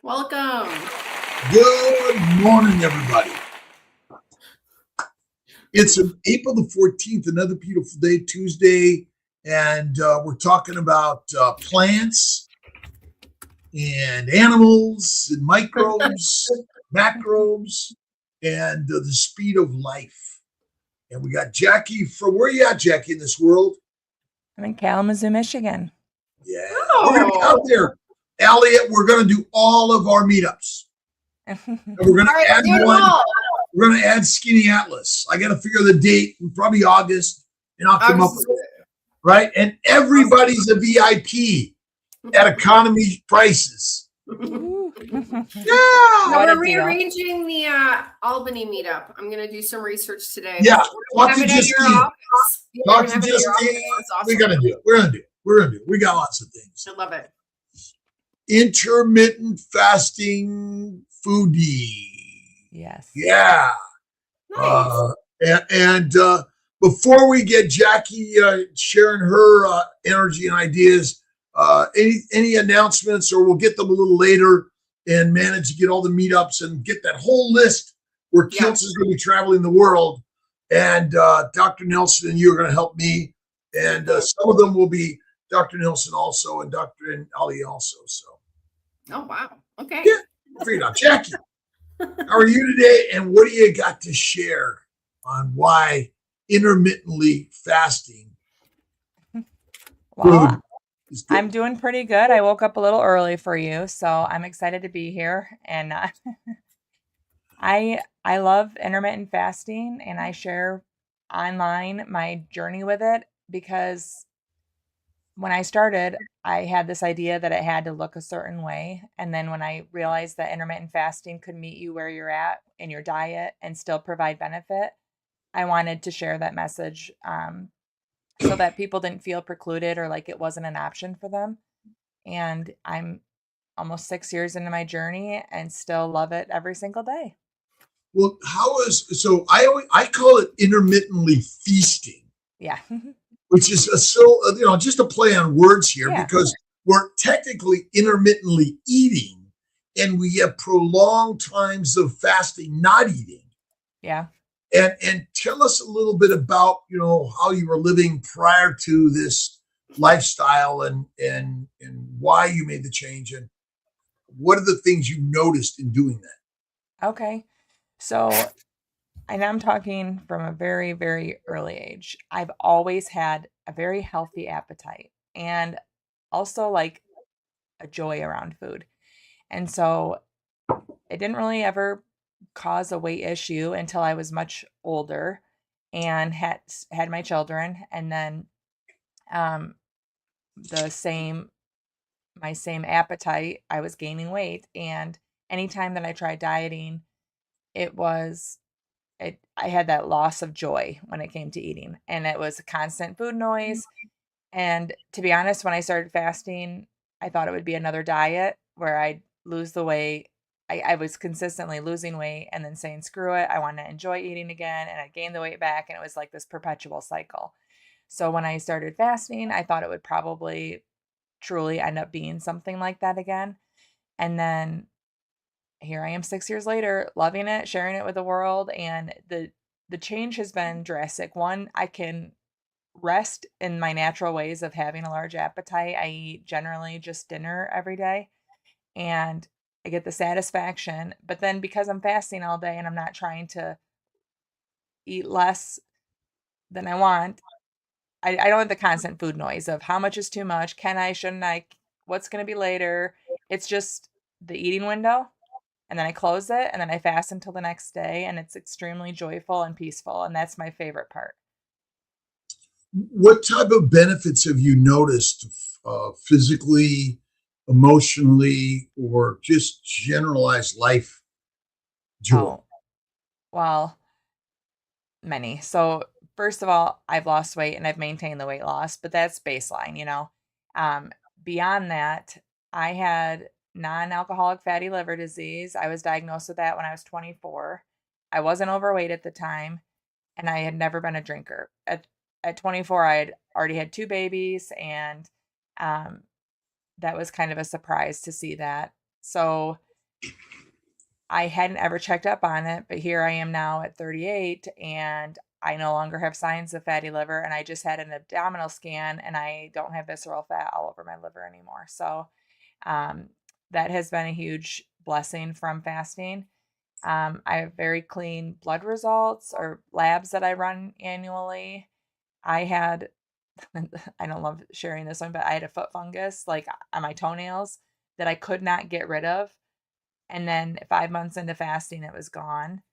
Welcome. Good morning, everybody. It's April the 14th, another beautiful day, Tuesday, and we're talking about plants and animals and microbes, macrobes, and the speed of life. And we got Jackie from, where are you at, Jackie, in this world? I'm in Kalamazoo, Michigan. Yeah, we're going to be out there. Elliot, we're going to do all of our meetups. And we're going to add one. We're going to add Skinny Atlas. I got to figure the date, probably August, and I'll come up with it. Right? And everybody's a VIP at economy prices. Yeah. We're rearranging the Albany meetup. I'm going to do some research today. Yeah. Talk to Justine. Talk to Justine. We're going to do it. We're going to do it. We got lots of things. I love it. Intermittent fasting foodie. Yes. Yeah. Nice. And before we get Jackie sharing her energy and ideas, any announcements, or we'll get them a little later and manage to get all the meetups and get that whole list where Kiltz is going to be traveling the world. And Dr. Nelson and you are going to help me. And some of them will be Dr. Nelson also and Dr. Ali also. So. Oh, wow. Okay. Yeah. Figure it out. Jackie, how are you today? And what do you got to share on why intermittently fasting? Well, I'm doing pretty good. I woke up a little early for you, so I'm excited to be here. And I love intermittent fasting, and I share online my journey with it because when I started, I had this idea that it had to look a certain way. And then when I realized that intermittent fasting could meet you where you're at in your diet and still provide benefit, I wanted to share that message so that people didn't feel precluded or like it wasn't an option for them. And I'm almost 6 years into my journey and still love it every single day. Well, I call it intermittently feasting. Yeah. Which is just a play on words here, because we're technically intermittently eating and we have prolonged times of fasting, not eating. Yeah. And tell us a little bit about, how you were living prior to this lifestyle and why you made the change and what are the things you noticed in doing that? Okay. So, and I'm talking from a very, very early age. I've always had a very healthy appetite and also like a joy around food. And so it didn't really ever cause a weight issue until I was much older and had my children. And then my same appetite, I was gaining weight. And anytime that I tried dieting, I had that loss of joy when it came to eating, and it was a constant food noise. And to be honest, when I started fasting, I thought it would be another diet where I'd lose the weight. I was consistently losing weight and then saying, screw it, I want to enjoy eating again. And I'd gain the weight back. And it was like this perpetual cycle. So when I started fasting, I thought it would probably truly end up being something like that again. And then here I am 6 years later, loving it, sharing it with the world. And the change has been drastic. One, I can rest in my natural ways of having a large appetite. I eat generally just dinner every day and I get the satisfaction. But then because I'm fasting all day and I'm not trying to eat less than I want, I don't have the constant food noise of how much is too much. Can I, shouldn't I, what's going to be later? It's just the eating window. And then I close it and then I fast until the next day. And it's extremely joyful and peaceful. And that's my favorite part. What type of benefits have you noticed physically, emotionally, or just generalized life joy? Oh, well, many. So first of all, I've lost weight and I've maintained the weight loss, but that's baseline, Beyond that, I had non-alcoholic fatty liver disease. I was diagnosed with that when I was 24. I wasn't overweight at the time, and I had never been a drinker. At 24, I had already had 2 babies, and that was kind of a surprise to see that. So I hadn't ever checked up on it, but here I am now at 38 and I no longer have signs of fatty liver, and I just had an abdominal scan and I don't have visceral fat all over my liver anymore. So um, that has been a huge blessing from fasting. I have very clean blood results or labs that I run annually. I had, I don't love sharing this one, but I had a foot fungus like on my toenails that I could not get rid of. And then 5 months into fasting, it was gone.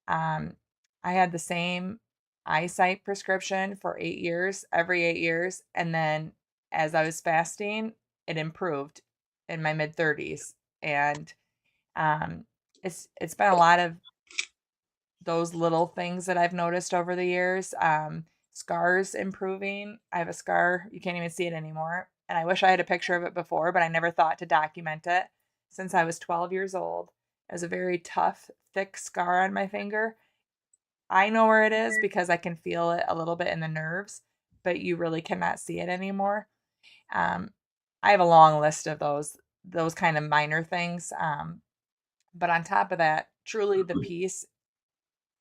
Um, I had the same eyesight prescription for 8 years, every 8 years. And then as I was fasting, it improved in my mid 30s. And um, it's been a lot of those little things that I've noticed over the years. Scars improving. I have a scar. You can't even see it anymore. And I wish I had a picture of it before, but I never thought to document it since I was 12 years old. It was a very tough, thick scar on my finger. I know where it is because I can feel it a little bit in the nerves, but you really cannot see it anymore. Um, I have a long list of those kind of minor things. But on top of that, truly the peace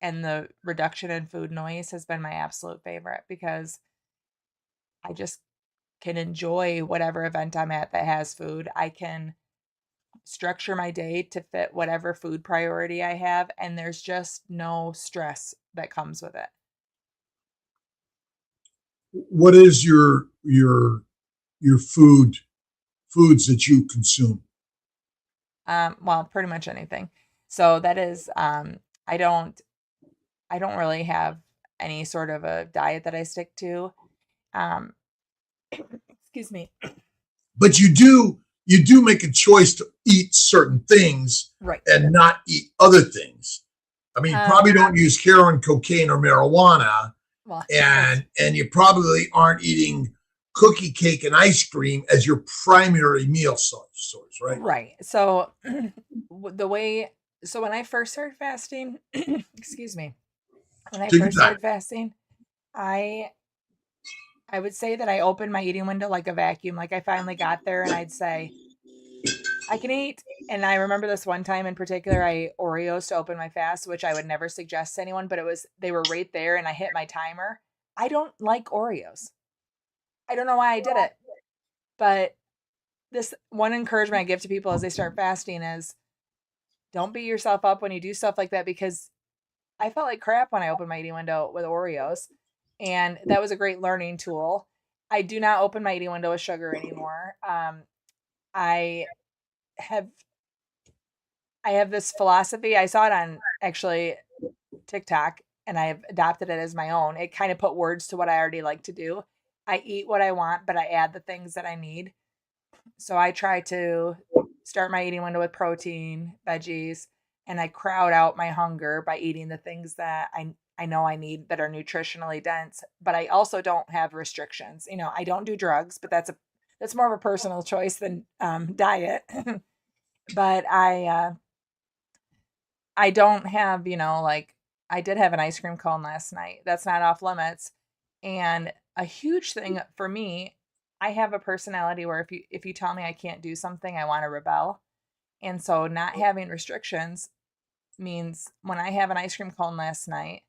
and the reduction in food noise has been my absolute favorite because I just can enjoy whatever event I'm at that has food. I can structure my day to fit whatever food priority I have, and there's just no stress that comes with it. What is your foods that you consume? Well, pretty much anything. So that is, I don't, I don't really have any sort of a diet that I stick to. Um, excuse me. But you do make a choice to eat certain things Right. and not eat other things. I mean, you probably don't use heroin, cocaine, or marijuana, Well, and you probably aren't eating cookie, cake, and ice cream as your primary meal source, right? right. So the way, so when I first started fasting, excuse me, when I Take your first time. started fasting, I I would say that I opened my eating window like a vacuum. Like I finally got there and I'd say, I can eat. And I remember this one time in particular, I ate Oreos to open my fast, which I would never suggest to anyone, but they were right there and I hit my timer. I don't like Oreos. I don't know why I did it, but this one encouragement I give to people as they start fasting is don't beat yourself up when you do stuff like that because I felt like crap when I opened my eating window with Oreos, and that was a great learning tool. I do not open my eating window with sugar anymore. I have I have this philosophy. I saw it on actually TikTok, and I've adopted it as my own. It kind of put words to what I already like to do. I eat what I want, but I add the things that I need. So I try to start my eating window with protein, veggies, and I crowd out my hunger by eating the things that I know I need that are nutritionally dense, but I also don't have restrictions. I don't do drugs, but that's more of a personal choice than diet. But I don't have, like I did have an ice cream cone last night. That's not off limits. And a huge thing for me, I have a personality where if you tell me I can't do something, I want to rebel. And so not having restrictions means when I have an ice cream cone last night,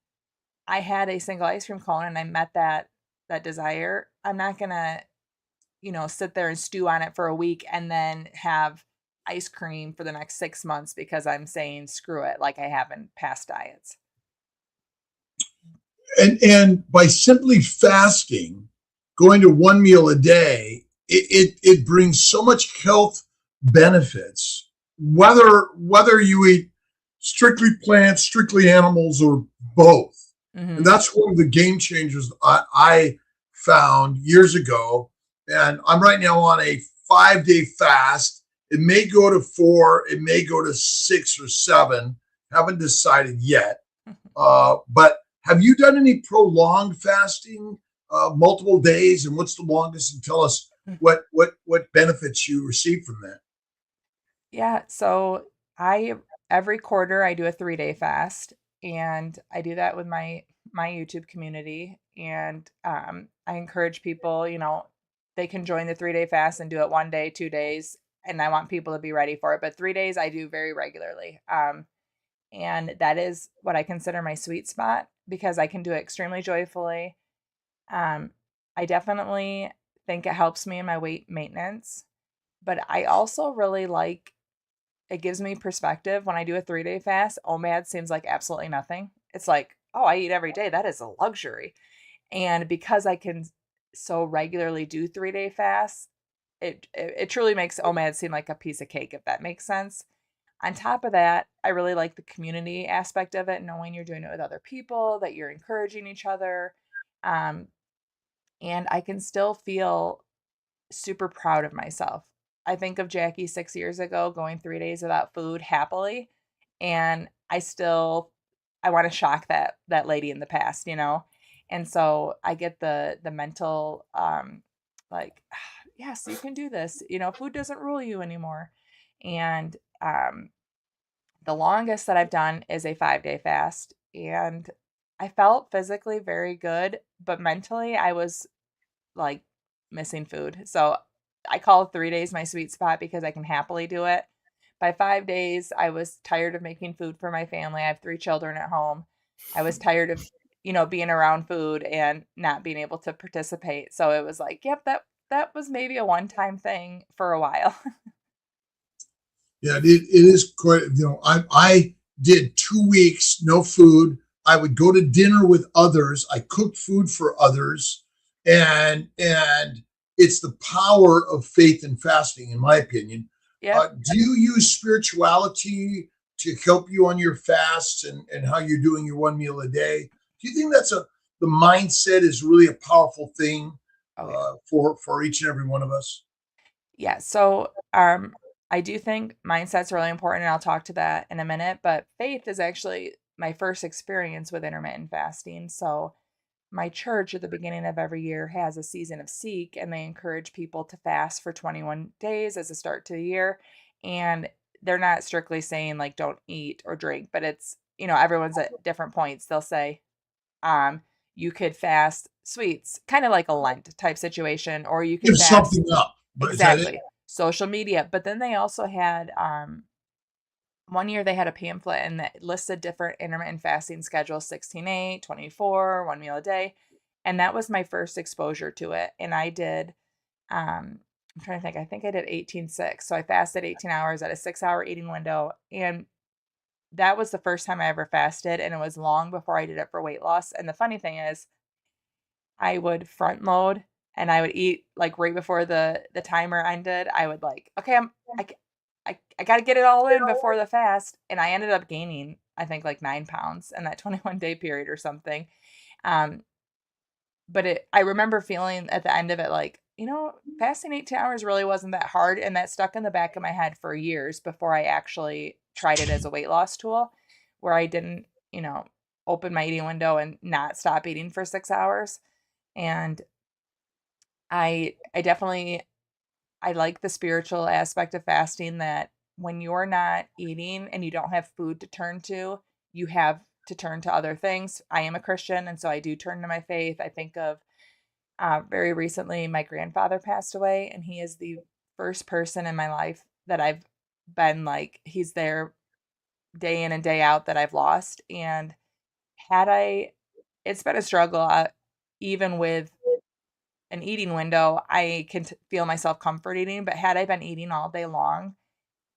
I had a single ice cream cone and I met that desire. I'm not going to, sit there and stew on it for a week and then have ice cream for the next 6 months because I'm saying screw it like I have in past diets. And by simply fasting, going to one meal a day, it brings so much health benefits. Whether you eat strictly plants, strictly animals, or both. Mm-hmm. And that's one of the game changers I found years ago. And I'm right now on a 5-day fast. It may go to 4, it may go to 6 or 7. Haven't decided yet. But have you done any prolonged fasting, multiple days? And what's the longest? And tell us what benefits you receive from that. Yeah, so every quarter I do a 3-day fast, and I do that with my YouTube community, and I encourage people, they can join the 3-day fast and do it one day, 2 days, and I want people to be ready for it. But 3 days I do very regularly. And that is what I consider my sweet spot because I can do it extremely joyfully. Um, I definitely think it helps me in my weight maintenance, but I also really like it gives me perspective when I do a 3-day fast. OMAD seems like absolutely nothing. It's like, oh, I eat every day. That is a luxury. And because I can so regularly do 3-day fasts, it truly makes OMAD seem like a piece of cake, if that makes sense. On top of that, I really like the community aspect of it, knowing you're doing it with other people, that you're encouraging each other. Um, and I can still feel super proud of myself. I think of Jackie 6 years ago going 3 days without food happily, and I want to shock that lady in the past, you know. And so I get the mental like yes, you can do this. You know, food doesn't rule you anymore. And the longest that I've done is a 5-day fast, and I felt physically very good, but mentally I was like missing food. So I call 3 days my sweet spot because I can happily do it. By 5 days, I was tired of making food for my family. I have 3 children at home. I was tired of, being around food and not being able to participate. So it was like, yep, that was maybe a one-time thing for a while. Yeah, it is quite. I did 2 weeks no food. I would go to dinner with others. I cooked food for others, and it's the power of faith and fasting, in my opinion. Yeah. Do you use spirituality to help you on your fasts and how you're doing your one meal a day? Do you think the mindset is really a powerful thing Oh yeah. for each and every one of us? Yeah. So I do think mindset's really important, and I'll talk to that in a minute. But faith is actually my first experience with intermittent fasting. So my church at the beginning of every year has a season of Seek, and they encourage people to fast for 21 days as a start to the year. And they're not strictly saying like don't eat or drink, but it's, everyone's at different points. They'll say, um, you could fast sweets, kind of like a Lent type situation, or you could Give fast something up, but is that it? exactly social media. But then they also had one year they had a pamphlet and that listed different intermittent fasting schedules 16-8, 24, one meal a day. And that was my first exposure to it. And I did, I'm trying to think, I think I did 18-6. So I fasted 18 hours at a 6-hour eating window. And that was the first time I ever fasted. And it was long before I did it for weight loss. And the funny thing is, I would front load and I would eat like right before the timer ended. I would like, okay, I got to get it all in before the fast. And I ended up gaining, I think, like 9 pounds in that 21-day period or something. Um, but I remember feeling at the end of it like, fasting 18 hours really wasn't that hard. And that stuck in the back of my head for years before I actually tried it as a weight loss tool where I didn't, open my eating window and not stop eating for 6 hours. And I definitely I like the spiritual aspect of fasting that when you're not eating and you don't have food to turn to, you have to turn to other things. I am a Christian, and so I do turn to my faith. I think of very recently, my grandfather passed away, and he is the first person in my life that I've been like, he's there day in and day out that I've lost. And it's been a struggle, even with an eating window, I can feel myself comfort eating, but had I been eating all day long,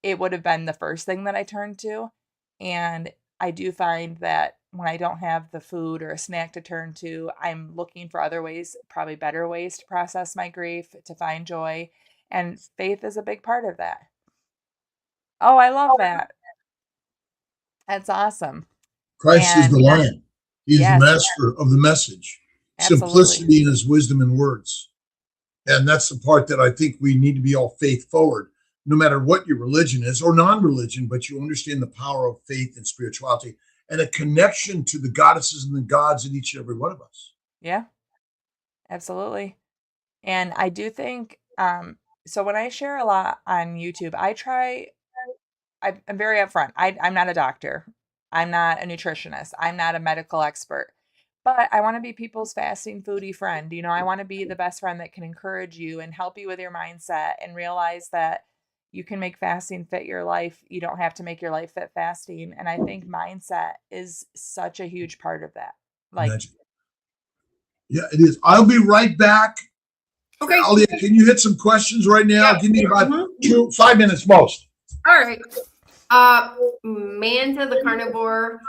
it would have been the first thing that I turned to. And I do find that when I don't have the food or a snack to turn to, I'm looking for other ways, probably better ways to process my grief, to find joy. And faith is a big part of that. Oh, I love that. That's awesome. Christ is the And Lion. He is the yes, master of the message, absolutely. simplicity in his wisdom and words. And that's the part that I think we need to be all faith forward, no matter what your religion is or non religion, but you understand the power of faith and spirituality and a connection to the goddesses and the gods in each and every one of us. Yeah, absolutely. And I do think, so when I share a lot on YouTube, I'm very upfront. I'm not a doctor. I'm not a nutritionist. I'm not a medical expert. But I want to be people's fasting foodie friend. I want to be the best friend that can encourage you and help you with your mindset and realize that you can make fasting fit your life. You don't have to make your life fit fasting. And I think mindset is such a huge part of that. Like, yeah, it is. I'll be right back. Okay. Alia, can you hit some questions right now? Yeah. Give me about 5 minutes most. All right. Manta the carnivore.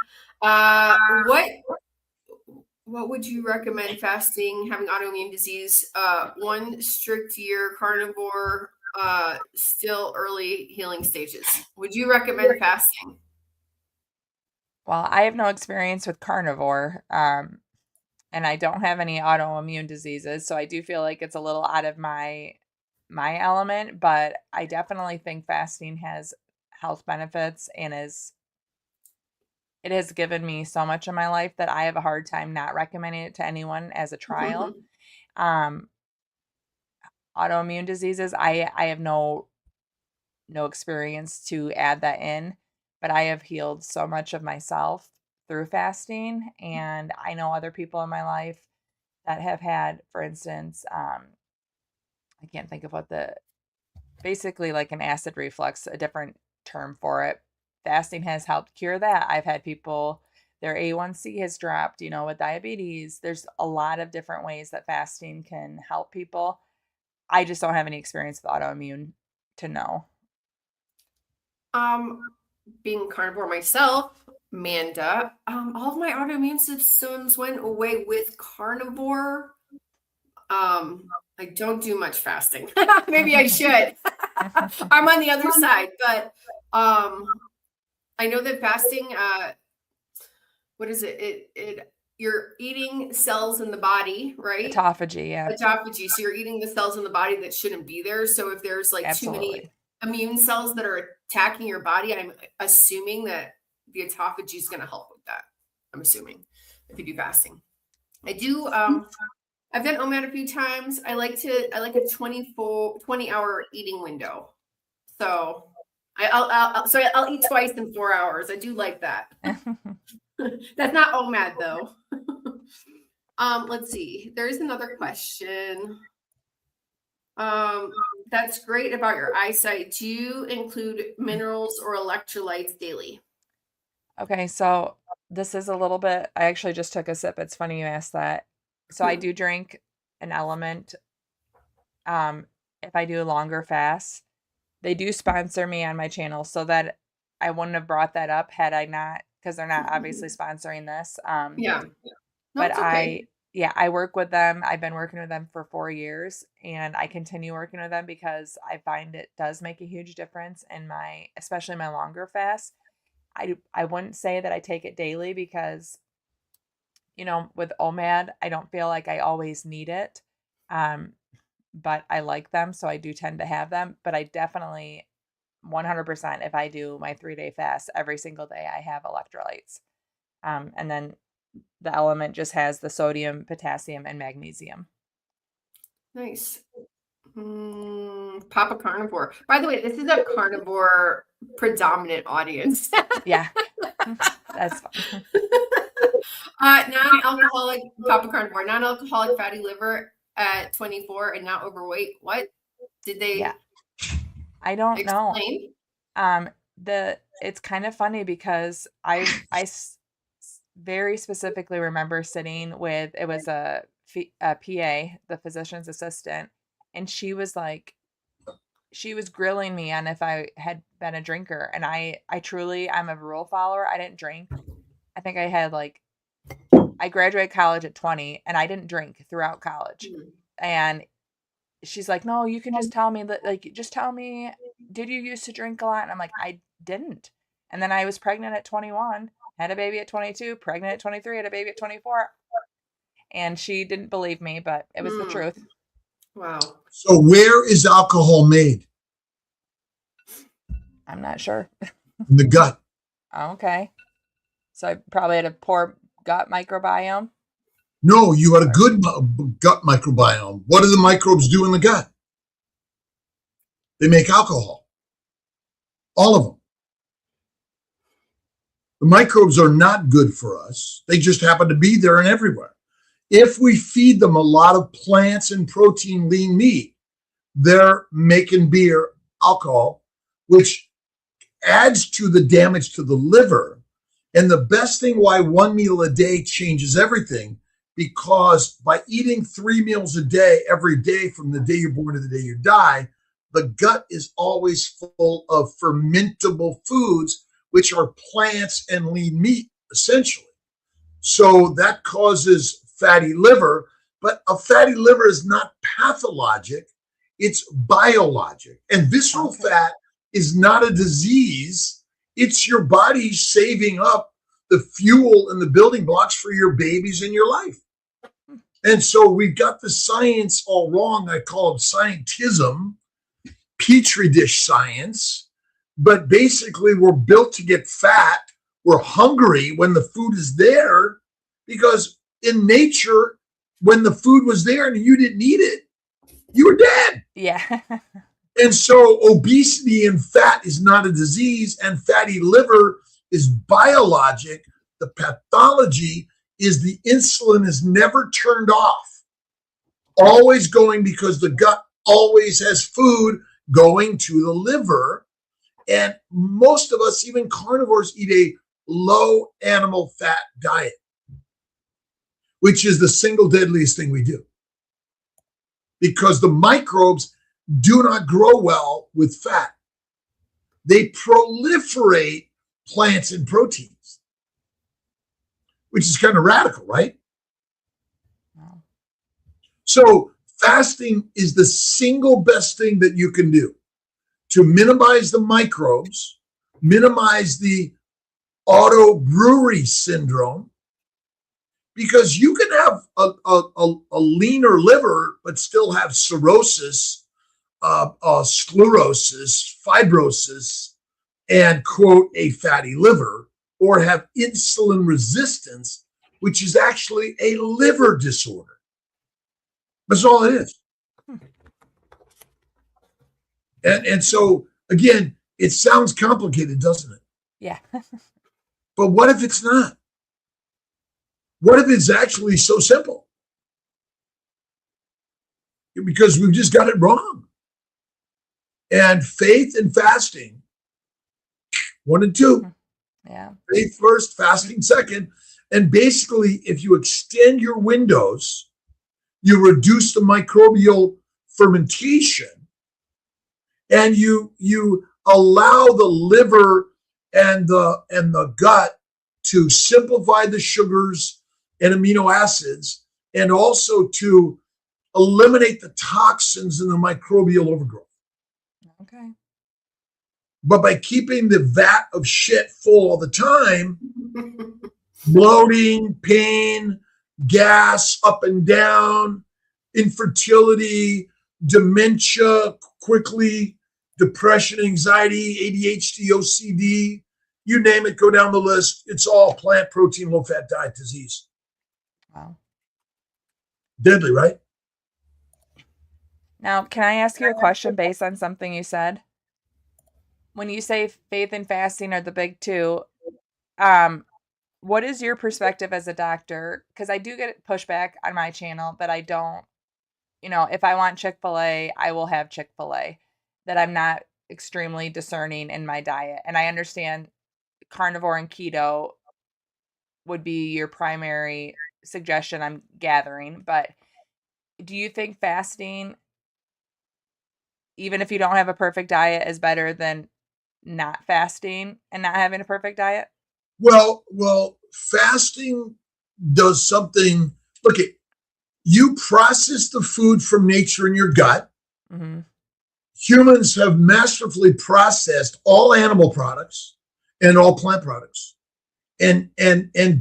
What would you recommend fasting, having autoimmune disease? 1 strict year carnivore, still early healing stages. Would you recommend fasting? well, I have no experience with carnivore, and I don't have any autoimmune diseases, so I do feel like it's a little out of my element, but I definitely think fasting has health benefits and it has given me so much in my life that I have a hard time not recommending it to anyone as a trial. Autoimmune diseases, I have no experience to add that in, but I have healed so much of myself through fasting, and I know other people in my life that have had, for instance, I can't think of basically like an acid reflux, a different term for it. Fasting has helped cure that. I've had people, their A1C has dropped, with diabetes. There's a lot of different ways that fasting can help people. I just don't have any experience with autoimmune to know. Being carnivore myself, Manda, all of my autoimmune systems went away with carnivore. I don't do much fasting. Maybe I should. I'm on the other side, but I know that fasting, what is it? You're eating cells in the body, right? Autophagy, yeah. Autophagy. So you're eating the cells in the body that shouldn't be there. So if there's like Absolutely. too many immune cells that are attacking your body, I'm assuming that the autophagy is going to help with that. I'm assuming if you do fasting. I do. I've done OMAD a few times. I like a 20-hour eating window. So I'll eat twice in 4 hours. I do like that. That's not OMAD though. Let's see. There's another question. That's great about your eyesight. Do you include minerals or electrolytes daily? Okay, so this is a little bit, I actually just took a sip. It's funny you asked that. So I do drink an element. If I do a longer fast, they do sponsor me on my channel, so that I wouldn't have brought that up had I not, because they're not obviously sponsoring this. Yeah. No, But it's okay. I work with them. I've been working with them for 4 years, and I continue working with them because I find it does make a huge difference in especially my longer fast. I wouldn't say that I take it daily because, with OMAD, I don't feel like I always need it. But I like them, so I do tend to have them. But I definitely 100%, if I do my 3-day fast every single day, I have electrolytes. And then the element just has the sodium, potassium, and magnesium. Nice. Papa Carnivore. By the way, this is a carnivore predominant audience. Yeah, that's fine. Non-alcoholic Papa Carnivore, non-alcoholic fatty liver at 24 and not overweight. What did they? Yeah, I don't explain? know. It's kind of funny because I very specifically remember sitting with, it was a PA, the physician's assistant, and she was grilling me on if I had been a drinker. And I'm a rule follower. I didn't drink. I think I graduated college at 20 and I didn't drink throughout college. And she's like, no, you can just tell me just tell me, did you used to drink a lot? And I'm like, I didn't. And then I was pregnant at 21, had a baby at 22, pregnant at 23, had a baby at 24. And she didn't believe me, but it was the truth. Wow. So where is alcohol made? I'm not sure. In the gut. Okay. So I probably had a poor gut microbiome. No, you had a good gut microbiome. What do the microbes do in the gut? They make alcohol. All of them. The microbes are not good for us. They just happen to be there and everywhere. If we feed them a lot of plants and protein, lean meat, they're making beer, alcohol, which adds to the damage to the liver. And the best thing why one meal a day changes everything, because by eating 3 meals a day, every day from the day you're born to the day you die, the gut is always full of fermentable foods, which are plants and lean meat, essentially. So that causes fatty liver, but a fatty liver is not pathologic, it's biologic. And visceral fat is not a disease, it's your body saving up the fuel and the building blocks for your babies in your life. And so we've got the science all wrong. I call it scientism, petri dish science, but basically we're built to get fat. We're hungry when the food is there, because in nature, when the food was there and you didn't eat it, you were dead. Yeah. And so obesity and fat is not a disease, and fatty liver is biologic. The pathology is the insulin is never turned off, always going, because the gut always has food going to the liver. And most of us, even carnivores, eat a low animal fat diet, which is the single deadliest thing we do, because the microbes do not grow well with fat. They proliferate plants and proteins, which is kind of radical, right? Wow. So fasting is the single best thing that you can do to minimize the microbes, minimize the auto brewery syndrome, because you can have a leaner liver but still have cirrhosis, sclerosis, fibrosis, and quote a fatty liver, or have insulin resistance, which is actually a liver disorder. That's all it is. And so again, it sounds complicated, doesn't it? Yeah. But what if it's not? What if it's actually so simple? Because we've just got it wrong. And faith and fasting, 1 and 2. Yeah. Faith first, fasting second. And basically, if you extend your windows, you reduce the microbial fermentation, and you allow the liver and the gut to simplify the sugars and amino acids, and also to eliminate the toxins and the microbial overgrowth. Okay. But by keeping the vat of shit full all the time, bloating, pain, gas up and down, infertility, dementia quickly, depression, anxiety, ADHD, OCD, you name it, go down the list. It's all plant protein, low fat diet disease. Wow. Deadly, right? Now, can I ask you a question based on something you said? When you say faith and fasting are the big two, what is your perspective as a doctor? Because I do get pushback on my channel that I don't, if I want Chick-fil-A, I will have Chick-fil-A, that I'm not extremely discerning in my diet. And I understand carnivore and keto would be your primary suggestion I'm gathering, but do you think fasting, even if you don't have a perfect diet, is better than not fasting and not having a perfect diet? Well, fasting does something. Look, you process the food from nature in your gut. Mm-hmm. Humans have masterfully processed all animal products and all plant products, and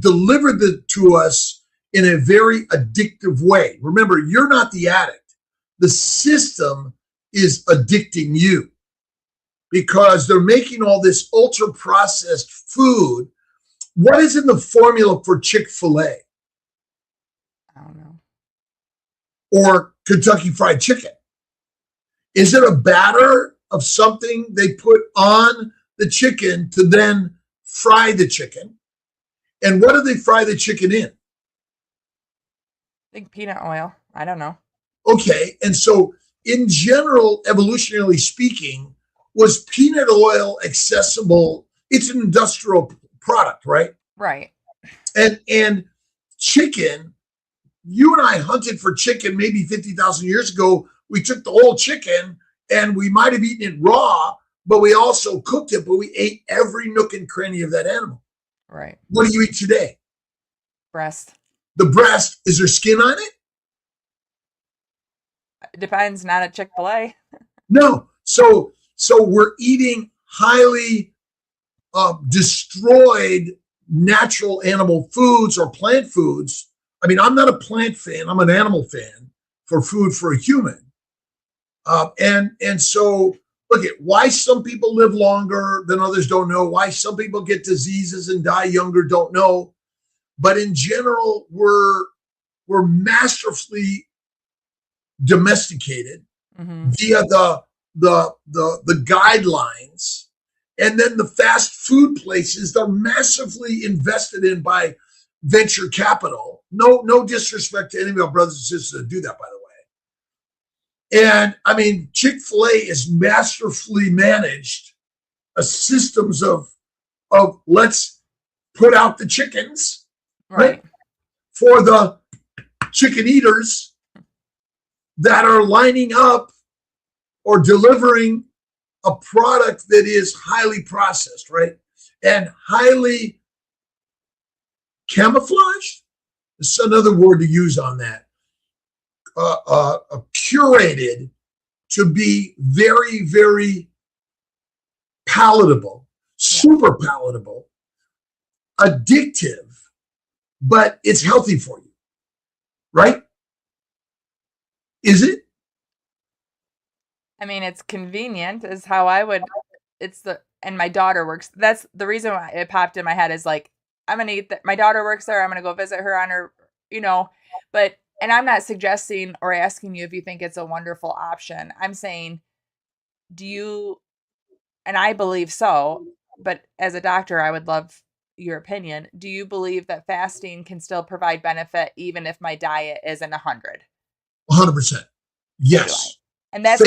delivered it to us in a very addictive way. Remember, you're not the addict. The system is addicting you, because they're making all this ultra processed food. What is in the formula for Chick-fil-A? I don't know. Or Kentucky Fried Chicken? Is it a batter of something they put on the chicken to then fry the chicken? And what do they fry the chicken in? I think peanut oil. I don't know. Okay, and so in general, evolutionarily speaking, was peanut oil accessible? It's an industrial product, right? Right. And chicken, you and I hunted for chicken maybe 50,000 years ago. We took the whole chicken and we might have eaten it raw, but we also cooked it, but we ate every nook and cranny of that animal. Right. What do you eat today? Breast. The breast, is there skin on it? It depends, not at Chick-fil-A. No. So we're eating highly destroyed natural animal foods or plant foods. I mean, I'm not a plant fan. I'm an animal fan for food for a human. And so look at why some people live longer than others, don't know. Why some people get diseases and die younger, don't know. But in general, we're masterfully domesticated via the guidelines. And then the fast food places, they're massively invested in by venture capital. No disrespect to any of our brothers and sisters that do that, by the way. And I mean, Chick-fil-A is masterfully managed systems of let's put out the chickens, right? For the chicken eaters that are lining up or delivering a product that is highly processed, right? And highly camouflaged. It's another word to use on that. Curated to be very, very palatable, super palatable, addictive, but it's healthy for you, right? Is it? I mean, it's convenient is how I would, and my daughter works. That's the reason why it popped in my head is like, I'm going to eat my daughter works there. I'm going to go visit her on her, and I'm not suggesting or asking you if you think it's a wonderful option. I'm saying, and I believe so, but as a doctor, I would love your opinion. Do you believe that fasting can still provide benefit even if my diet isn't 100? 100%. Yes. And that's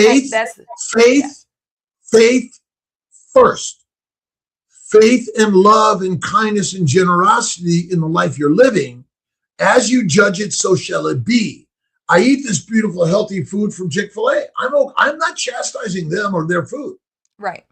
faith first. Faith and love and kindness and generosity in the life you're living. As you judge it, so shall it be. I eat this beautiful, healthy food from Chick-fil-A. I'm not chastising them or their food. Right.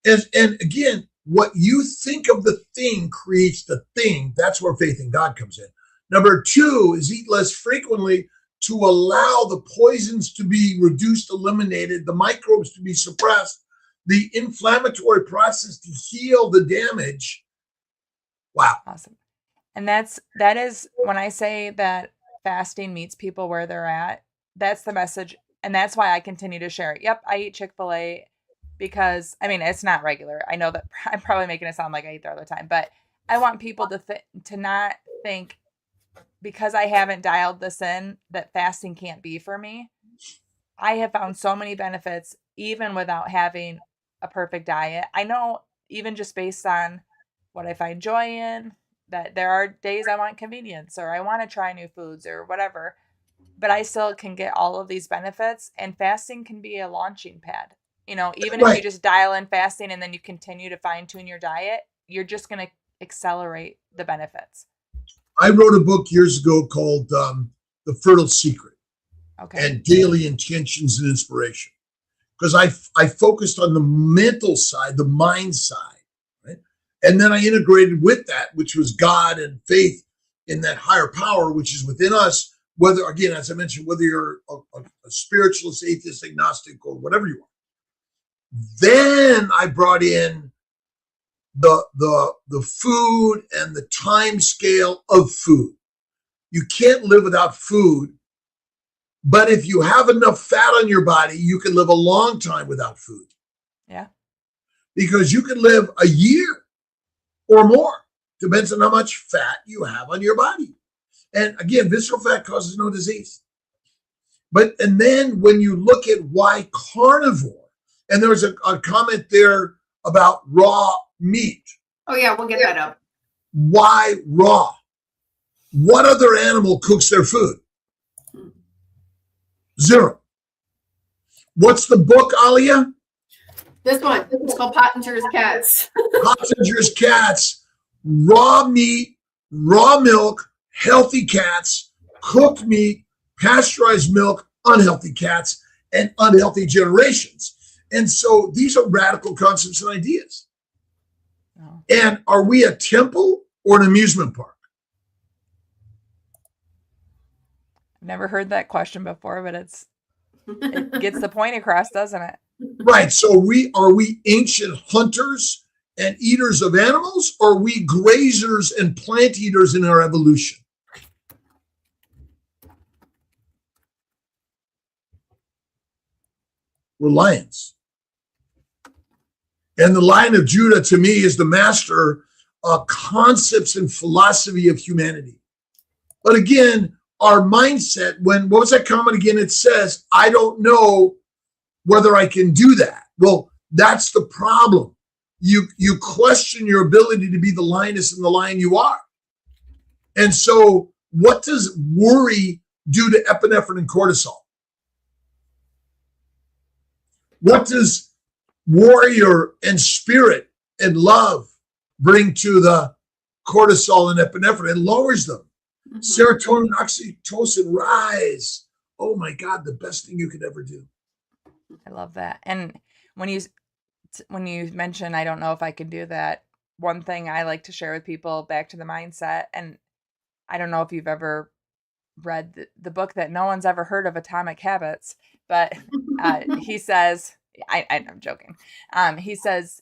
And again, what you think of the thing creates the thing. That's where faith in God comes in. Number 2 is eat less frequently to allow the poisons to be reduced, eliminated, the microbes to be suppressed, the inflammatory process to heal the damage. Wow. Awesome. And that is when I say that fasting meets people where they're at, that's the message. And that's why I continue to share it. Yep, I eat Chick-fil-A because, I mean, it's not regular. I know that I'm probably making it sound like I eat there all the time, but I want people to not think because I haven't dialed this in that fasting can't be for me. I have found so many benefits even without having a perfect diet. I know even just based on what I find joy in, that there are days I want convenience or I want to try new foods or whatever, but I still can get all of these benefits, and fasting can be a launching pad. Even if you just dial in fasting and then you continue to fine tune your diet, you're just going to accelerate the benefits. I wrote a book years ago called The Fertile Secret and Daily Intentions and Inspiration, because I focused on the mental side, the mind side. And then I integrated with that, which was God and faith in that higher power, which is within us, whether, again, as I mentioned, whether you're a spiritualist, atheist, agnostic, or whatever you are. Then I brought in the food and the time scale of food. You can't live without food, but if you have enough fat on your body, you can live a long time without food. Yeah. Because you can live a year or more. Depends on how much fat you have on your body. And again, visceral fat causes no disease. And then when you look at why carnivore, and there was a comment there about raw meat. Oh yeah, we'll get that up. Why raw? What other animal cooks their food? Zero. What's the book, Alia? This one, it's called Pottinger's Cats. Pottinger's Cats, raw meat, raw milk, healthy cats, cooked meat, pasteurized milk, unhealthy cats, and unhealthy generations. And so these are radical concepts and ideas. Oh. And are we a temple or an amusement park? I've never heard that question before, but it gets the point across, doesn't it? Right. So are we ancient hunters and eaters of animals, or are we grazers and plant eaters in our evolution? We're lions. And the Lion of Judah, to me, is the master of concepts and philosophy of humanity. But again, our mindset, what was that comment again? It says, I don't know whether I can do that. Well, that's the problem. You question your ability to be the lioness and the lion you are. And so what does worry do to epinephrine and cortisol? What does warrior and spirit and love bring to the cortisol and epinephrine? It lowers them. Mm-hmm. Serotonin, oxytocin rise. Oh my God, the best thing you could ever do. I love that. And when you mention, I don't know if I can do that, one thing I like to share with people, back to the mindset, and I don't know if you've ever read the book that no one's ever heard of, Atomic Habits, but he says, I'm joking. He says,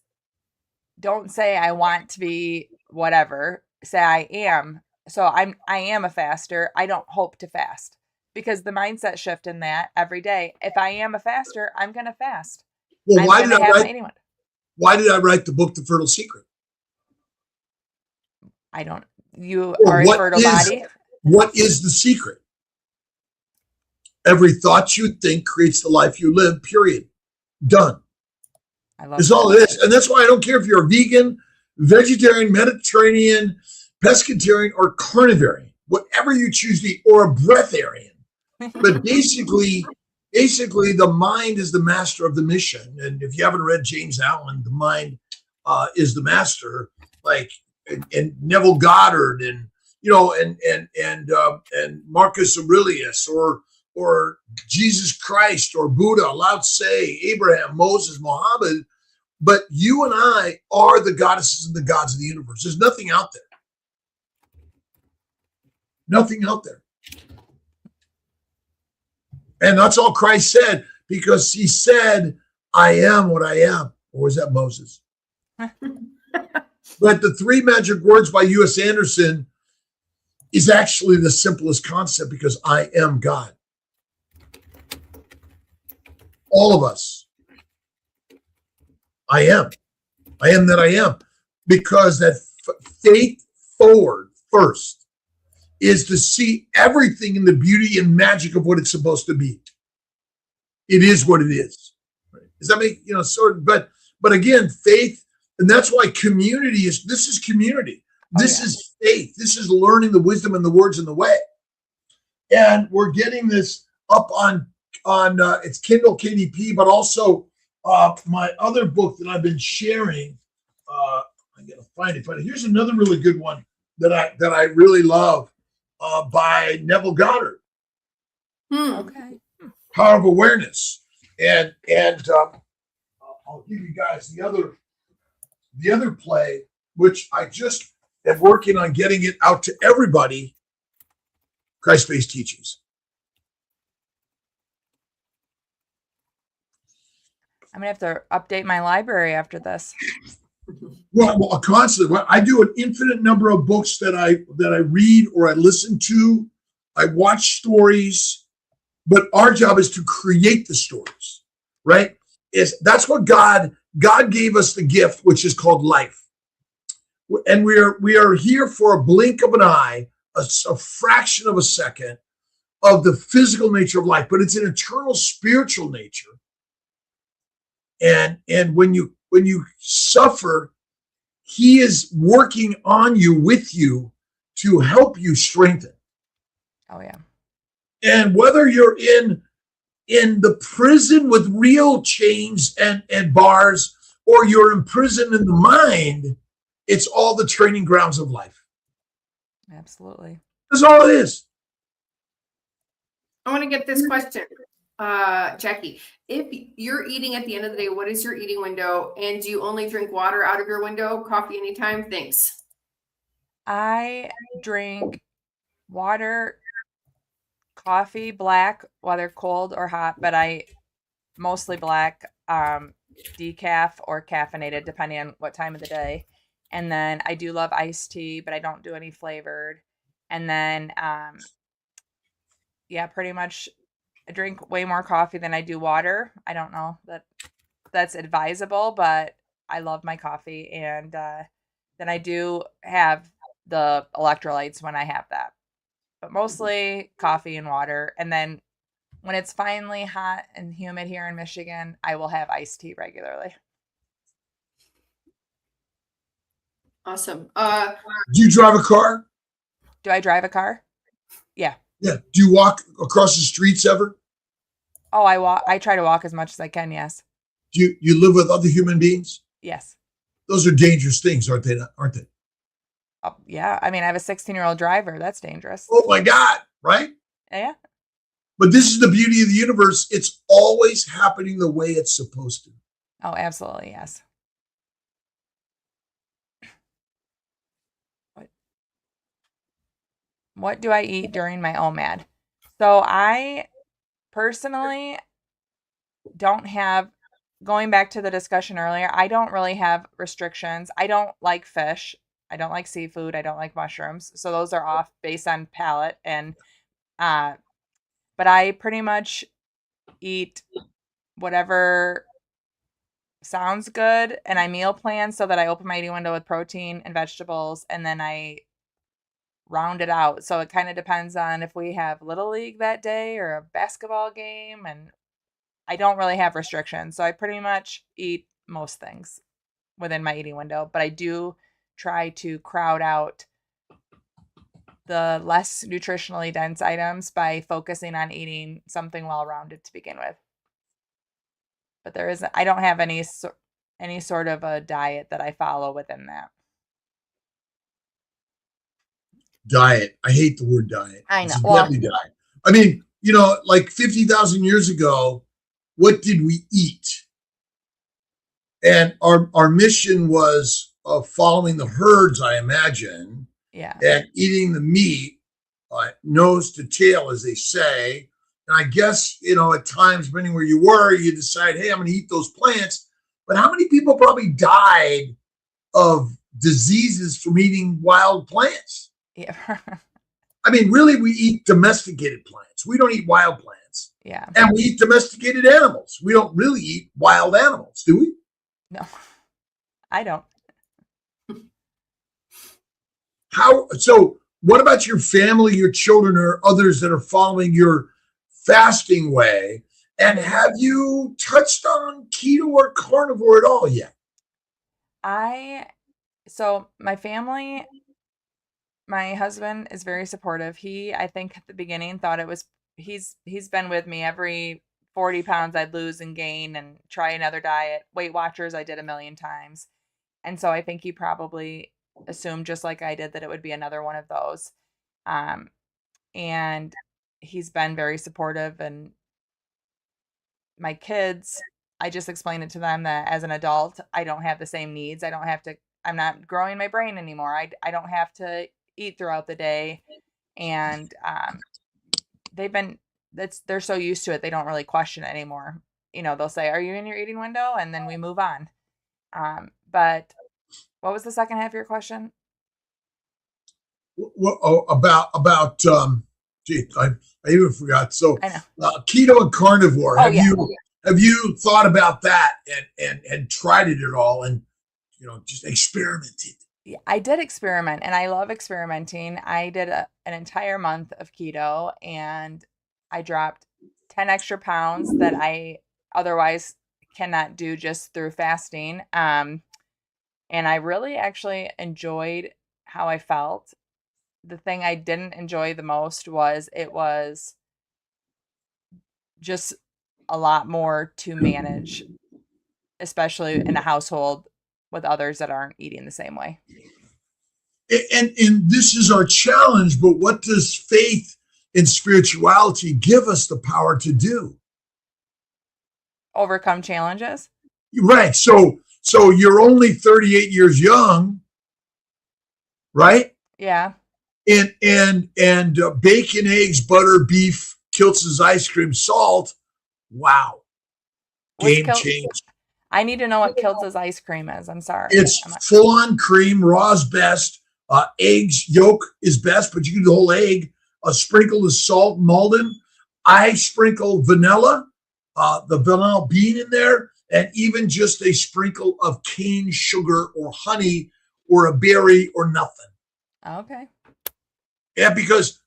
don't say I want to be whatever, say I am. So I am a faster. I don't hope to fast, because the mindset shift in that every day. If I am a faster, I'm going to fast. Well, why did I write the book, The Fertile Secret? You are a fertile body. What is the secret? Every thought you think creates the life you live, period. Done. That's all it is. And that's why I don't care if you're a vegan, vegetarian, Mediterranean, pescatarian, or carnivarian, whatever you choose to eat, or a breatharian. But basically, the mind is the master of the mission. And if you haven't read James Allen, the mind is the master, and Neville Goddard, and and Marcus Aurelius, or Jesus Christ, or Buddha, Lao Tse, Abraham, Moses, Muhammad. But you and I are the goddesses and the gods of the universe. There's nothing out there. Nothing out there. And that's all Christ said, because he said, I am what I am. Or was that Moses? But the 3 magic words by U.S. Anderson is actually the simplest concept, because I am God. All of us. I am. I am that I am. Because that faith forward first is to see everything in the beauty and magic of what it's supposed to be. It is what it is. Does that make, but again, faith, and that's why community this is community. This is faith. This is learning the wisdom and the words and the way. And we're getting this up on it's Kindle KDP, but also my other book that I've been sharing. I'm gonna find it. Here's another really good one that I really love, by Neville Goddard. Okay. Power of Awareness, and I'll give you guys the other play, which I just am working on getting it out to everybody. Christ-based teachings. I'm gonna have to update my library after this. Well, constantly. I do an infinite number of books that I read or I listen to. I watch stories, but our job is to create the stories, right? That's what God gave us the gift, which is called life. And we are here for a blink of an eye, a fraction of a second of the physical nature of life, but it's an eternal spiritual nature. And when you suffer, he is working on you, with you, to help you strengthen. Oh yeah. And whether you're in the prison with real chains and bars, or you're imprisoned in the mind, it's all the training grounds of life. Absolutely. That's all it is. I want to get this question, Jackie. If you're eating at the end of the day, what is your eating window? And do you only drink water out of your window? Coffee anytime? Thanks. I drink water, coffee, black, whether cold or hot, but I mostly black, decaf or caffeinated, depending on what time of the day. And then I do love iced tea, but I don't do any flavored. And then, yeah, pretty much I drink way more coffee than I do water. I don't know that that's advisable, but I love my coffee. And then I do have the electrolytes when I have that, but mostly coffee and water. And then when it's finally hot and humid here in Michigan, I will have iced tea regularly. Awesome. Do you drive a car? Do I drive a car? Yeah. Yeah. Do you walk across the streets ever? Oh, I walk. I try to walk as much as I can. Yes. Do you live with other human beings? Yes. Those are dangerous things, aren't they? Aren't they? Oh, yeah. I mean, I have a 16-year-old driver. That's dangerous. Oh my God! Right? Yeah. But this is the beauty of the universe. It's always happening the way it's supposed to. Oh, absolutely. Yes. What do I eat during my OMAD? So I personally don't have, going back to the discussion earlier, I don't really have restrictions. I don't like fish. I don't like seafood. I don't like mushrooms. So those are off based on palate. And, but I pretty much eat whatever sounds good, and I meal plan so that I open my eating window with protein and vegetables, and then I round it out. So it kind of depends on if we have Little League that day or a basketball game, and I don't really have restrictions. So I pretty much eat most things within my eating window, but I do try to crowd out the less nutritionally dense items by focusing on eating something well-rounded to begin with. But I don't have any sort of a diet that I follow within that. Diet. I hate the word diet. I know. It's a deadly diet. I mean, like 50,000 years ago, what did we eat? And our mission was following the herds, I imagine. Yeah. And eating the meat, nose to tail, as they say. And I guess, at times, depending where you were, you decide, hey, I'm going to eat those plants. But how many people probably died of diseases from eating wild plants? Yeah. I mean, really, we eat domesticated plants. We don't eat wild plants. Yeah. And we eat domesticated animals. We don't really eat wild animals, do we? No, I don't. So what about your family, your children, or others that are following your fasting way? And have you touched on keto or carnivore at all yet? So my family, my husband is very supportive. I think at the beginning thought he's been with me every 40 pounds I'd lose and gain and try another diet. Weight Watchers I did 1,000,000 times. And so I think he probably assumed, just like I did, that it would be another one of those. And he's been very supportive. And my kids, I just explained it to them that as an adult, I don't have the same needs. I'm not growing my brain anymore. I don't have to eat throughout the day. And they're so used to it, they don't really question it anymore. They'll say, are you in your eating window? And then we move on. But what was the second half of your question? About I even forgot. So I know. Keto and carnivore. Oh, Have you thought about that and tried it at all and just experimented? Yeah, I did experiment, and I love experimenting. I did an entire month of keto, and I dropped 10 extra pounds that I otherwise cannot do just through fasting. And I really actually enjoyed how I felt. The thing I didn't enjoy the most was it was just a lot more to manage. especially in a household with others that aren't eating the same way. And this is our challenge, but what does faith and spirituality give us the power to do? Overcome challenges. Right. So you're only 38 years young, right? Yeah. And bacon, eggs, butter, beef, Kiltz's ice cream, salt. Wow. Game change. I need to know what Kiltz's ice cream is. I'm sorry. It's full on cream. Raw's best. Eggs, yolk is best, but you can do the whole egg. A sprinkle of salt, Malden. I sprinkle vanilla, the vanilla bean in there, and even just a sprinkle of cane sugar or honey or a berry or nothing. Okay. Yeah, because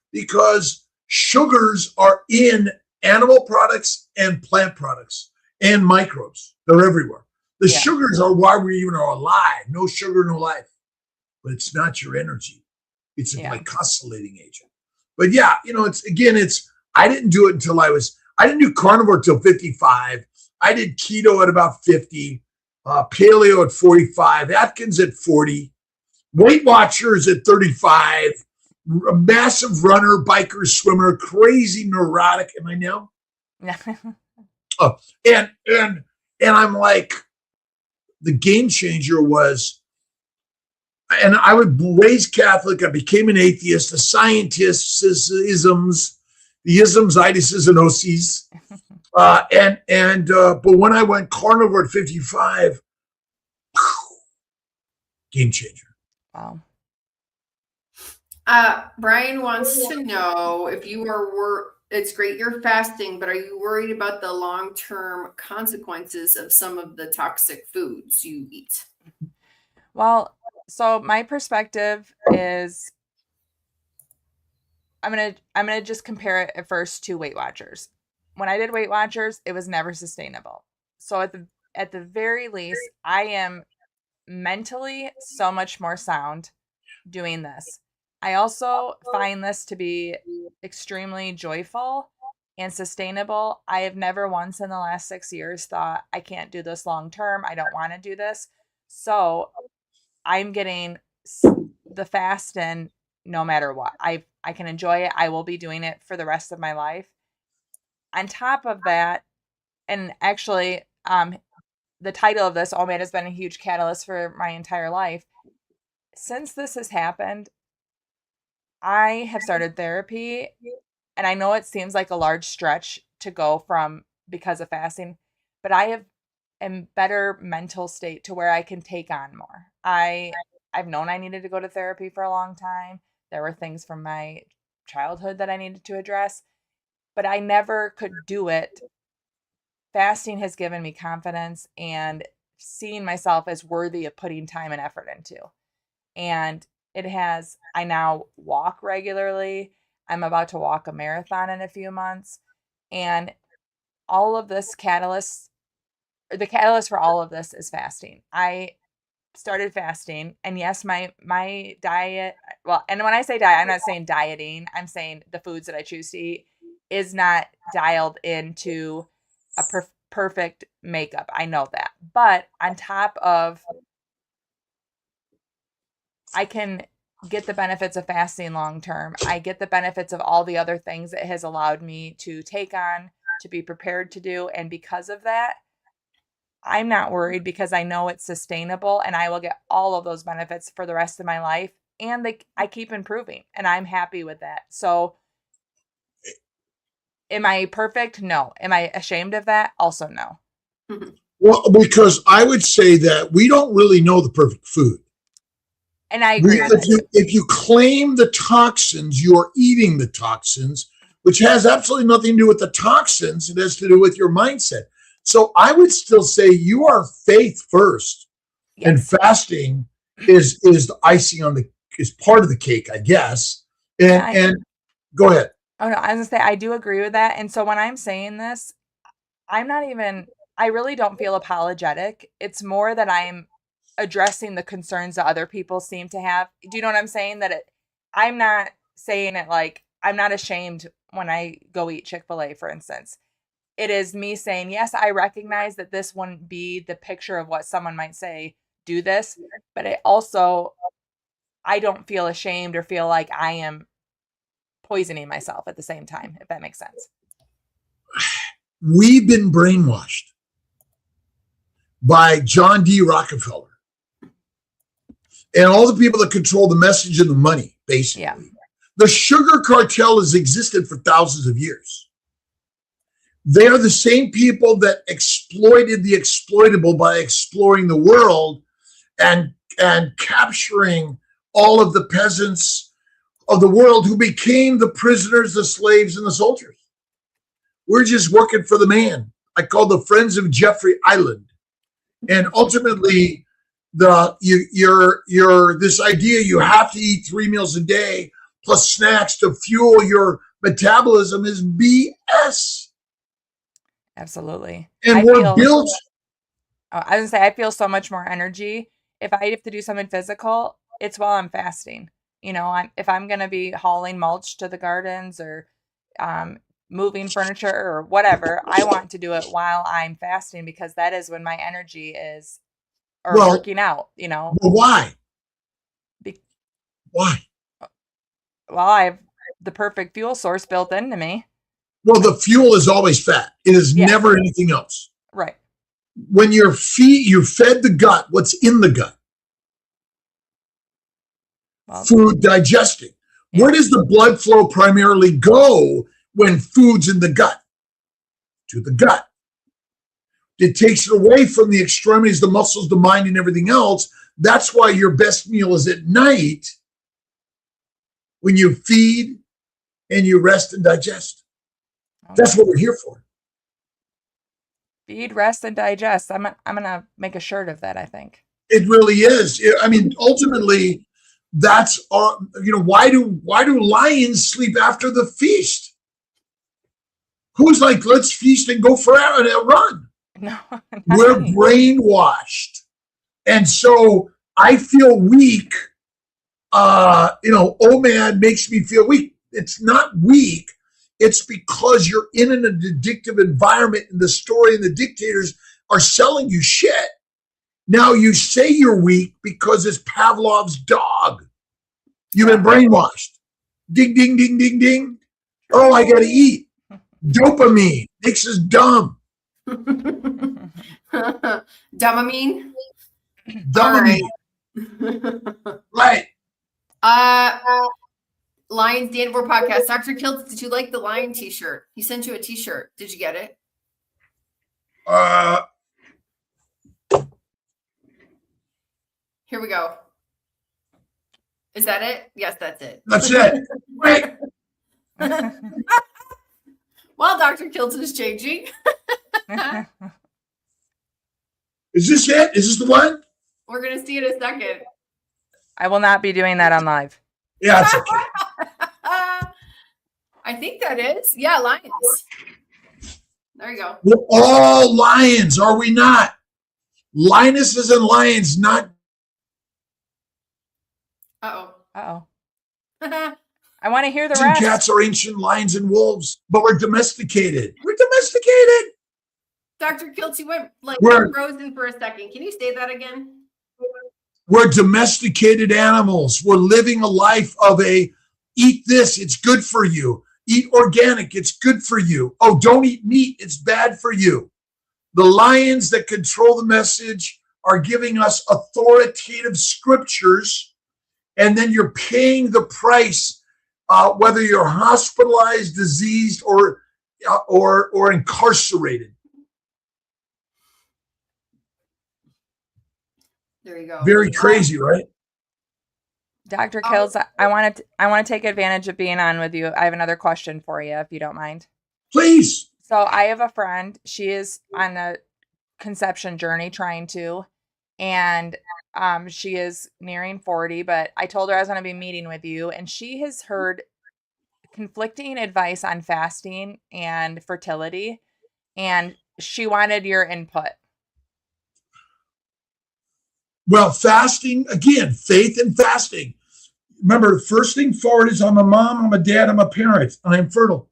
sugars are in animal products and plant products and microbes. They're everywhere. The sugars are why we even are alive. No sugar, no life. But it's not your energy. It's a glycosylating agent. But yeah, I didn't do it until I didn't do carnivore till 55. I did keto at about 50, paleo at 45, Atkins at 40, Weight Watchers at 35, a massive runner, biker, swimmer, crazy neurotic. Am I now? And I'm like, the game changer was, and I was raised Catholic. I became an atheist. The scientists, isms, the isms, itises, and oses. But when I went carnivore at 55, game changer. Wow. Brian wants to know if you are it's great you're fasting, but are you worried about the long-term consequences of some of the toxic foods you eat? Well, so my perspective is I'm gonna just compare it at first to Weight Watchers. When I did Weight Watchers, it was never sustainable. So at the very least, I am mentally so much more sound doing this. I also find this to be extremely joyful and sustainable. I have never once in the last 6 years thought I can't do this long term. I don't want to do this. So I'm getting the fast in no matter what. I can enjoy it. I will be doing it for the rest of my life. On top of that, and actually, the title of this, OMAD, has been a huge catalyst for my entire life. Since this has happened, I have started therapy, and I know it seems like a large stretch to go from because of fasting, but I have a better mental state to where I can take on more. I've known I needed to go to therapy for a long time. There were things from my childhood that I needed to address, but I never could do it. Fasting has given me confidence and seeing myself as worthy of putting time and effort into. And I now walk regularly. I'm about to walk a marathon in a few months. And all of this the catalyst for all of this is fasting. I started fasting, and yes, my diet, well, and when I say diet, I'm not saying dieting. I'm saying the foods that I choose to eat is not dialed into a perfect makeup. I know that. But on top of, I can get the benefits of fasting long term. I get the benefits of all the other things it has allowed me to take on, to be prepared to do. And because of that, I'm not worried because I know it's sustainable and I will get all of those benefits for the rest of my life. And I keep improving, and I'm happy with that. So am I perfect? No. Am I ashamed of that? Also, no. Well, because I would say that we don't really know the perfect food. And I agree with that. If you claim the toxins, you are eating the toxins, which has absolutely nothing to do with the toxins. It has to do with your mindset. So I would still say you are faith first, yes. And fasting is the icing on is part of the cake, I guess. And go ahead. Oh no, I was gonna say I do agree with that. And so when I'm saying this, I really don't feel apologetic. It's more that I'm addressing the concerns that other people seem to have. Do you know what I'm saying? I'm not saying it like I'm not ashamed when I go eat Chick-fil-A, for instance. it is me saying, yes, I recognize that this wouldn't be the picture of what someone might say, do this, but it also, I don't feel ashamed or feel like I am poisoning myself at the same time, if that makes sense. We've been brainwashed by John D. Rockefeller and all the people that control the message and the money, basically. Yeah. The sugar cartel has existed for thousands of years. They are the same people that exploited the exploitable by exploring the world and capturing all of the peasants of the world who became the prisoners, the slaves, and the soldiers. We're just working for the man. I call the Friends of Jeffrey Island. And ultimately, your this idea you have to eat 3 meals a day plus snacks to fuel your metabolism is BS. Absolutely. And we're built. I was gonna say, I feel so much more energy if I have to do something physical. It's while I'm fasting. You know, if I'm gonna be hauling mulch to the gardens or moving furniture or whatever, I want to do it while I'm fasting because that is when my energy is, or working out. You know. Well, why? Why? Well, I have the perfect fuel source built into me. Well, the fuel is always fat. It is never anything else. Right. When you fed the gut, what's in the gut? Well, food digesting. Yeah. Where does the blood flow primarily go when food's in the gut? To the gut. It takes it away from the extremities, the muscles, the mind, and everything else. That's why your best meal is at night when you feed and you rest and digest. Okay. That's what we're here for. Feed, rest, and digest. I'm gonna make a shirt of that, I think. It really is. I mean, ultimately, that's our, why do lions sleep after the feast? Who's like, let's feast and go for a run? No. We're brainwashed. And so I feel weak. OMAD makes me feel weak. It's not weak. It's because you're in an addictive environment and the story and the dictators are selling you shit. Now you say you're weak because it's Pavlov's dog. You've been brainwashed. Ding, ding, ding, ding, ding. Oh, I got to eat. Dopamine makes us dumb. Dopamine? Dopamine. Right. Lions Danvor podcast. Dr. Kiltz, did you like the lion t-shirt? He sent you a t-shirt. Did you get it? Here we go. Is that it? Yes, that's it. That's it. Wait. Well, Dr. Kiltz is changing. Is this it? Is this the one? We're going to see in a second. I will not be doing that on live. Yeah, that's okay. I think that is. Yeah, lions. There you go. We're all lions, are we not? Lionesses and lions, not. Uh-oh. Uh-oh. I want to hear the rest. Cats are ancient lions and wolves, but we're domesticated. We're domesticated. Dr. Kiltz, you went like frozen for a second. Can you say that again? We're domesticated animals. We're living a life of eat this, it's good for you. Eat organic, it's good for you. Oh, don't eat meat, it's bad for you. The lions that control the message are giving us authoritative scriptures, and then you're paying the price, whether you're hospitalized, diseased, or incarcerated. There you go. Very crazy, right? Dr. Kiltz, I want to take advantage of being on with you. I have another question for you, if you don't mind. Please. So I have a friend. She is on a conception journey trying to, and she is nearing 40, but I told her I was going to be meeting with you, and she has heard conflicting advice on fasting and fertility, and she wanted your input. Well, fasting, again, faith and fasting. Remember, the first thing forward is I'm a mom, I'm a dad, I'm a parent, and I'm fertile.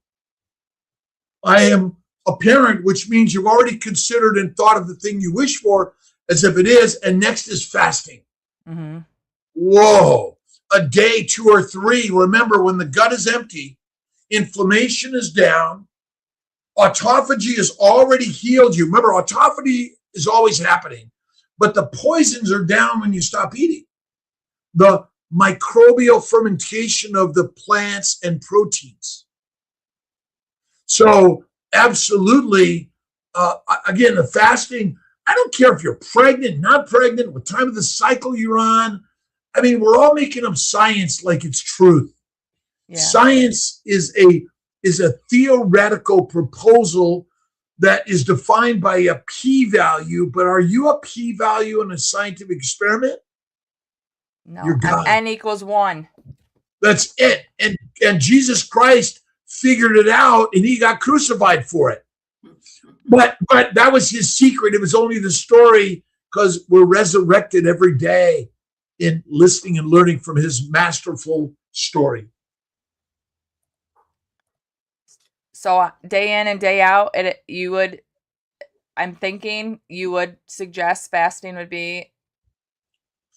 I am apparent, which means you've already considered and thought of the thing you wish for as if it is. And next is fasting. Mm-hmm. Whoa, a day, 2 or 3. Remember, when the gut is empty, inflammation is down, autophagy has already healed you. Remember, autophagy is always happening, but the poisons are down when you stop eating. The microbial fermentation of the plants and proteins. So absolutely, again, the fasting, I don't care if you're pregnant, not pregnant, what time of the cycle you're on. I mean, we're all making up science like it's truth. Yeah. Science is a theoretical proposal that is defined by a p-value, but are you a p-value in a scientific experiment? No, N equals 1. That's it. And Jesus Christ figured it out, and he got crucified for it. But that was his secret. It was only the story because we're resurrected every day in listening and learning from his masterful story. So day in and day out, I'm thinking you would suggest fasting would be?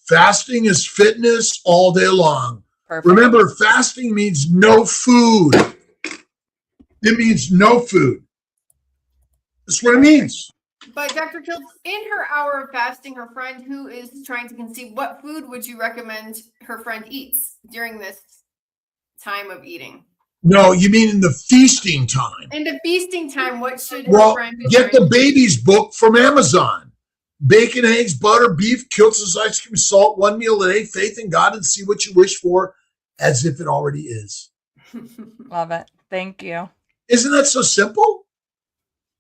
Fasting is fitness all day long. Perfect. Remember, fasting means no food. It means no food. That's what it means. But Dr. Kiltz, in her hour of fasting, her friend who is trying to conceive, what food would you recommend her friend eats during this time of eating? No, you mean in the feasting time. In the feasting time, what should her friend be get the baby's book from Amazon. Bacon, eggs, butter, beef, Kiltz's ice cream, salt, 1 meal a day, faith in God, and see what you wish for as if it already is. Love it. Thank you. Isn't that so simple?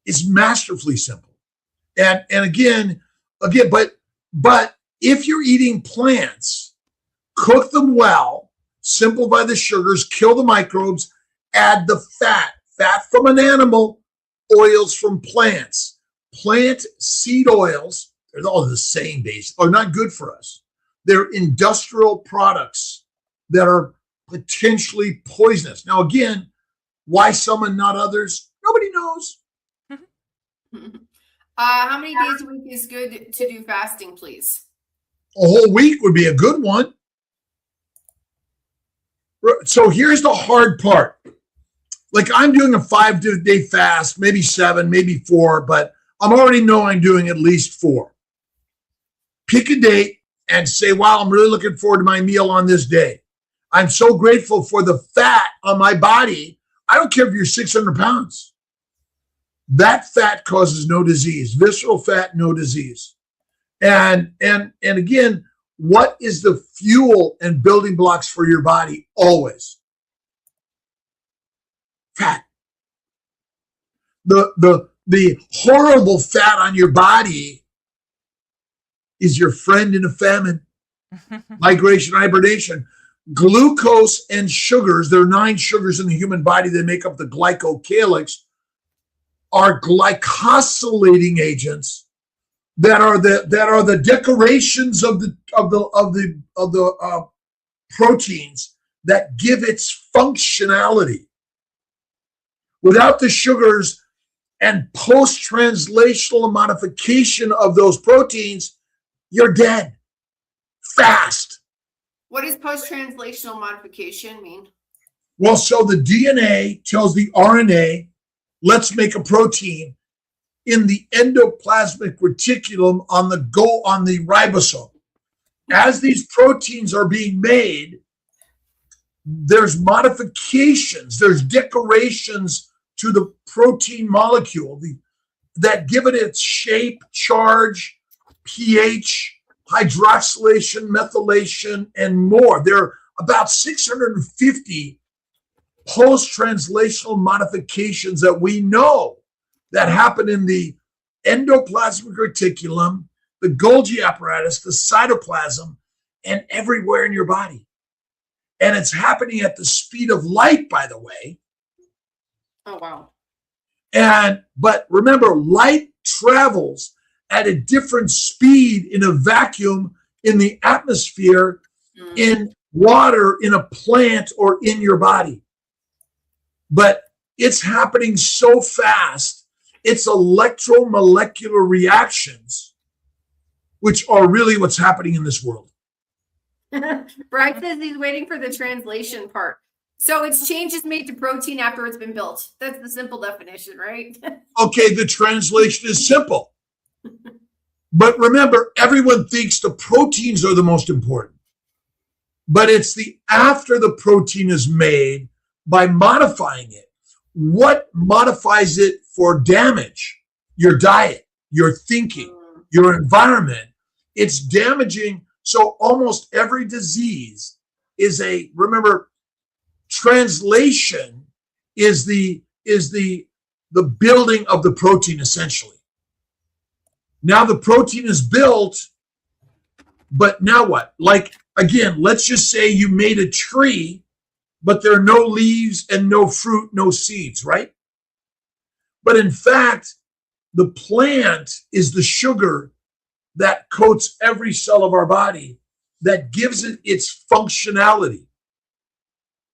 It's masterfully simple. And again, but if you're eating plants, cook them well, simplify the sugars, kill the microbes, add the fat from an animal, oils from plants. Plant seed oils, they're all the same base, are not good for us. They're industrial products that are potentially poisonous. Now, again, why some and not others? Nobody knows. How many days a week is good to do fasting, please? A whole week would be a good one. So here's the hard part. Like, I'm doing a 5-day fast, maybe 7, maybe 4, but I'm already know I'm doing at least 4. Pick a date and say, wow, I'm really looking forward to my meal on this day. I'm so grateful for the fat on my body. I don't care if you're 600 pounds. That fat causes no disease. Visceral fat, no disease. And again, what is the fuel and building blocks for your body? Always fat. The horrible fat on your body is your friend in a famine. Migration, hibernation. Glucose and sugars, there are 9 sugars in the human body that make up the glycocalyx, are glycosylating agents that are the decorations of the proteins that give its functionality. Without the sugars and post-translational modification of those proteins, you're dead fast. What does post-translational modification mean? Well, so the DNA tells the RNA, let's make a protein in the endoplasmic reticulum on the ribosome. As these proteins are being made, there's modifications, there's decorations to the protein molecule that give it its shape, charge, pH, hydroxylation, methylation, and more. There are about 650 post-translational modifications that we know that happen in the endoplasmic reticulum, the Golgi apparatus, the cytoplasm, and everywhere in your body. And it's happening at the speed of light, by the way. Oh, wow. But remember, light travels at a different speed in a vacuum, in the atmosphere, in water, in a plant, or in your body. But it's happening so fast It's electromolecular reactions, which are really what's happening in this world. Brad says he's waiting for the translation part. So it's changes made to protein after it's been built. That's the simple definition, right? Okay, the translation is simple. But remember, everyone thinks the proteins are the most important. But it's the after the protein is made by modifying it. What modifies it for damage? Your diet, your thinking, your environment. It's damaging. So almost every disease is remember, translation is the building of the protein, essentially. Now the protein is built, but now what? Like, again, let's just say you made a tree, but there are no leaves and no fruit, no seeds, right? But in fact, the plant is the sugar that coats every cell of our body that gives it its functionality.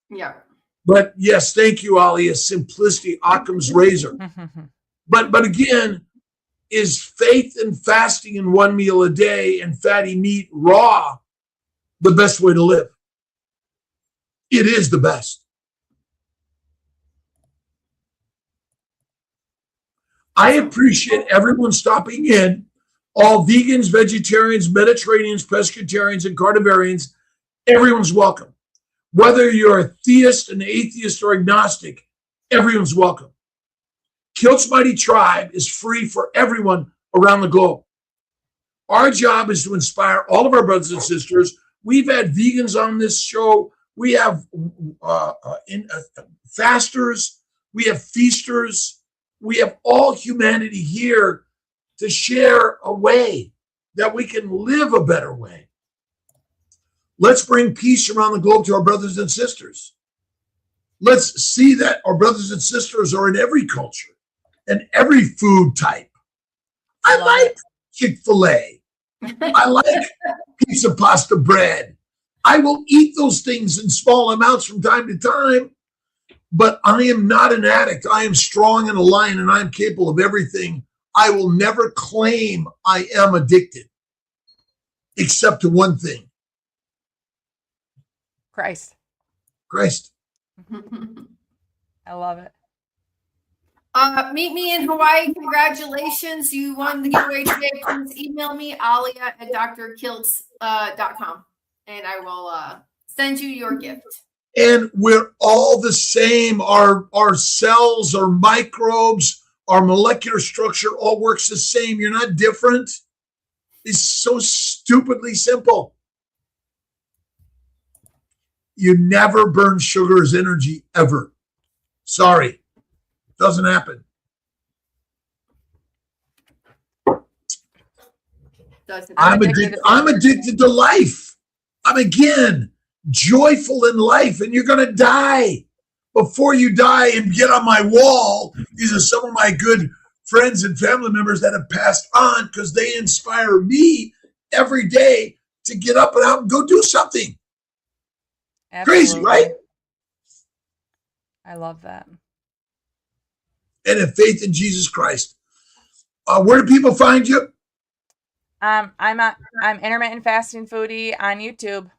Yeah. But yes, thank you, Ali. A simplicity, Occam's razor. But again, is faith and fasting in one meal a day and fatty meat raw the best way to live? It is the best. I appreciate everyone stopping in. All vegans, vegetarians, Mediterraneans, pescatarians, and carnivorians, everyone's welcome. Whether you're a theist, an atheist, or agnostic, everyone's welcome. Kiltz Mighty Tribe is free for everyone around the globe. Our job is to inspire all of our brothers and sisters. We've had vegans on this show. We have fasters. We have feasters. We have all humanity here to share a way that we can live a better way. Let's bring peace around the globe to our brothers and sisters. Let's see that our brothers and sisters are in every culture and every food type. I like Chick-fil-A. I like pizza, pasta, bread. I will eat those things in small amounts from time to time, but I am not an addict. I am strong and a lion, and I am capable of everything. I will never claim I am addicted, except to one thing. Christ. I love it. Meet me in Hawaii. Congratulations. You won the giveaway today. Please email me, Alia at drkiltz.com, and I will send you your gift. And we're all the same. Our cells, our microbes, our molecular structure all works the same. You're not different. It's so stupidly simple. You never burn sugar as energy, ever. Sorry. Doesn't happen. I'm addicted to life. I'm, again, joyful in life, and you're going to die. Before you die and get on my wall, these are some of my good friends and family members that have passed on because they inspire me every day to get up and out and go do something. Absolutely. Crazy, right? I love that. And have faith in Jesus Christ. Where do people find you? I'm intermittent fasting foodie on YouTube.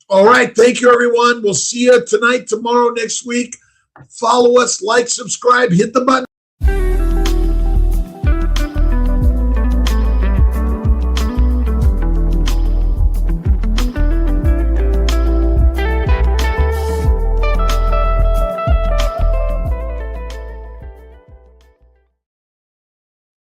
All right. Thank you, everyone. We'll see you tonight, tomorrow, next week. Follow us, like, subscribe, hit the button.